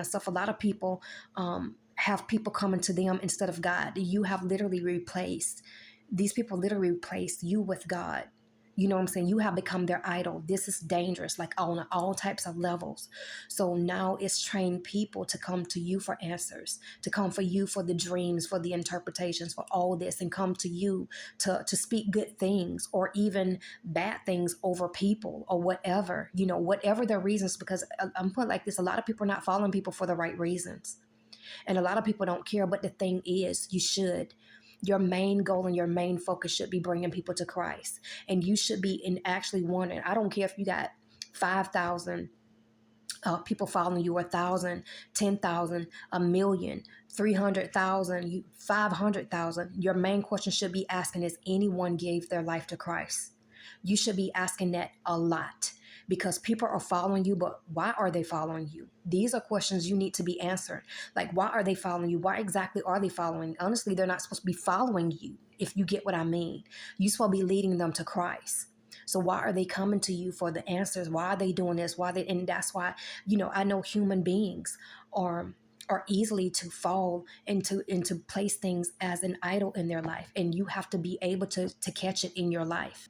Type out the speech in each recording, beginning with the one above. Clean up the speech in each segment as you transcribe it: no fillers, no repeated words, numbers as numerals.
of stuff. A lot of people have people coming to them instead of God. You have literally replaced, these people literally replaced you with God. You know what I'm saying? You have become their idol. This is dangerous, like on all types of levels. So now it's trained people to come to you for answers, to come for you for the dreams, for the interpretations, for all this, and come to you to speak good things or even bad things over people or whatever, whatever their reasons. Because I'm put like this, a lot of people are not following people for the right reasons. And a lot of people don't care. But the thing is, you should. Your main goal and your main focus should be bringing people to Christ. And you should be in actually wanting. I don't care if you got 5,000 people following you, 1,000, 10,000, a million, 300,000, 500,000. Your main question should be asking, is anyone gave their life to Christ? You should be asking that a lot, because people are following you, but why are they following you? These are questions you need to be answered. Like, why are they following you? Why exactly are they following? Honestly, they're not supposed to be following you, if you get what I mean. You're supposed to be leading them to Christ. So why are they coming to you for the answers? Why are they doing this? And that's why, I know human beings are easily to fall into place things as an idol in their life. And you have to be able to catch it in your life.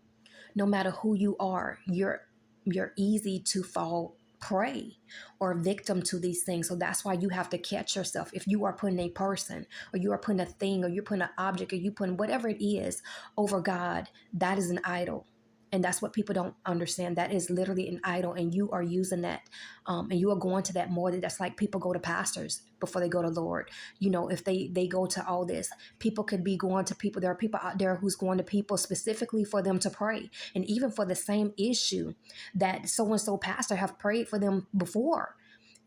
No matter who you are, you're easy to fall prey or victim to these things. So that's why you have to catch yourself. If you are putting a person, or you are putting a thing, or you're putting an object, or you putting whatever it is over God, that is an idol. And that's what people don't understand. That is literally an idol, and you are using that, and you are going to that more. That's like people go to pastors before they go to Lord. If they go to all this, people could be going to people. There are people out there who's going to people specifically for them to pray, and even for the same issue that so and so pastor have prayed for them before.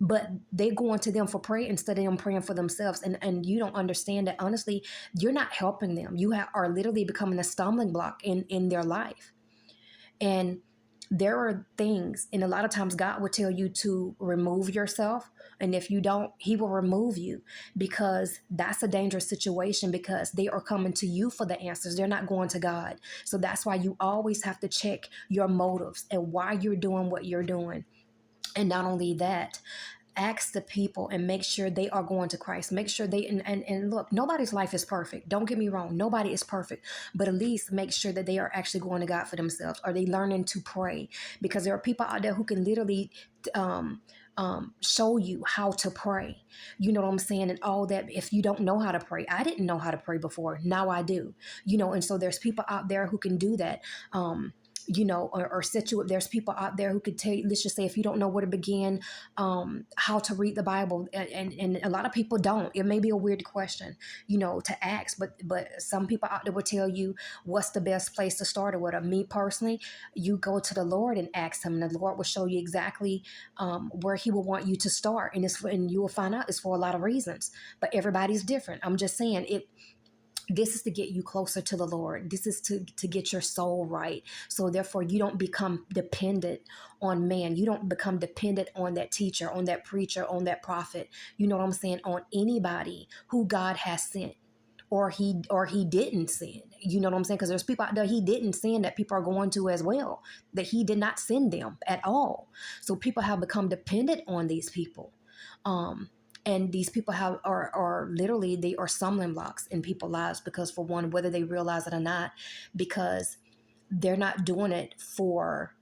But they going to them for prayer instead of them praying for themselves. And you don't understand that, honestly, you're not helping them. You are literally becoming a stumbling block in their life. And there are things, and a lot of times God will tell you to remove yourself. And if you don't, he will remove you, because that's a dangerous situation, because they are coming to you for the answers. They're not going to God. So that's why you always have to check your motives and why you're doing what you're doing. And not only that, ask the people and make sure they are going to Christ. Make sure they, and look, nobody's life is perfect. Don't get me wrong. Nobody is perfect, but at least make sure that they are actually going to God for themselves. Are they learning to pray? Because there are people out there who can literally, show you how to pray. You know what I'm saying? And all that. If you don't know how to pray, I didn't know how to pray before. Now I do, and so there's people out there who can do that. Or set you up. There's people out there who could tell you, let's just say, if you don't know where to begin, how to read the Bible. And a lot of people don't. It may be a weird question, to ask, but some people out there will tell you what's the best place to start or whatever. Me personally, you go to the Lord and ask him, and the Lord will show you exactly where he will want you to start. And you will find out it's for a lot of reasons, but everybody's different. I'm just saying this is to get you closer to the Lord. This is to get your soul right. So therefore, you don't become dependent on man. You don't become dependent on that teacher, on that preacher, on that prophet. You know what I'm saying? On anybody who God has sent, or he didn't send. You know what I'm saying? Because there's people out there he didn't send that people are going to as well, that he did not send them at all. So people have become dependent on these people. And these people are literally, they are stumbling blocks in people's lives, because for one, whether they realize it or not, because they're not doing it for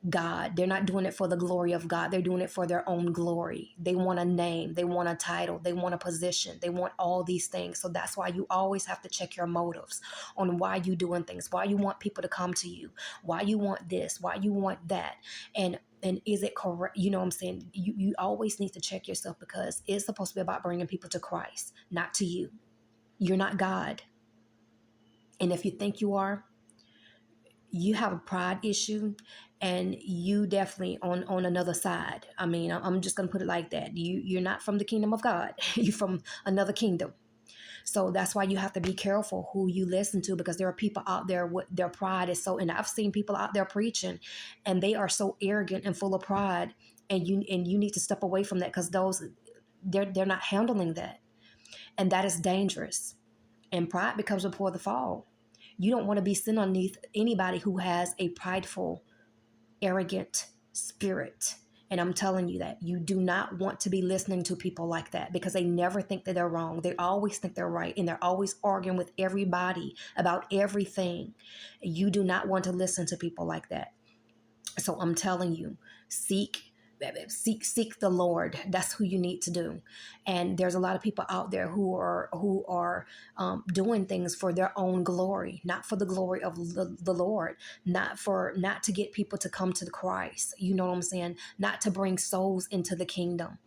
God. They're not doing it for the glory of God. They're doing it for their own glory. They want a name. They want a title. They want a position. They want all these things. So that's why you always have to check your motives on why you doing things, why you want people to come to you, why you want this, why you want that. And is it correct? You know what I'm saying? You always need to check yourself, because it's supposed to be about bringing people to Christ, not to you. You're not God. And if you think you are, you have a pride issue, and you definitely on another side. I mean, I'm just going to put it like that. You're not from the kingdom of God. You're from another kingdom. So that's why you have to be careful who you listen to, because there are people out there with their pride is so, and I've seen people out there preaching, and they are so arrogant and full of pride, and you need to step away from that, because they're not handling that. And that is dangerous. And pride becomes before the fall. You don't want to be sitting underneath anybody who has a prideful, arrogant spirit. And I'm telling you that you do not want to be listening to people like that, because they never think that they're wrong. They always think they're right, and they're always arguing with everybody about everything. You do not want to listen to people like that. So I'm telling you, seek the Lord. That's who you need to do. And there's a lot of people out there who are doing things for their own glory, not for the glory of the Lord, not to get people to come to Christ. You know what I'm saying? Not to bring souls into the kingdom.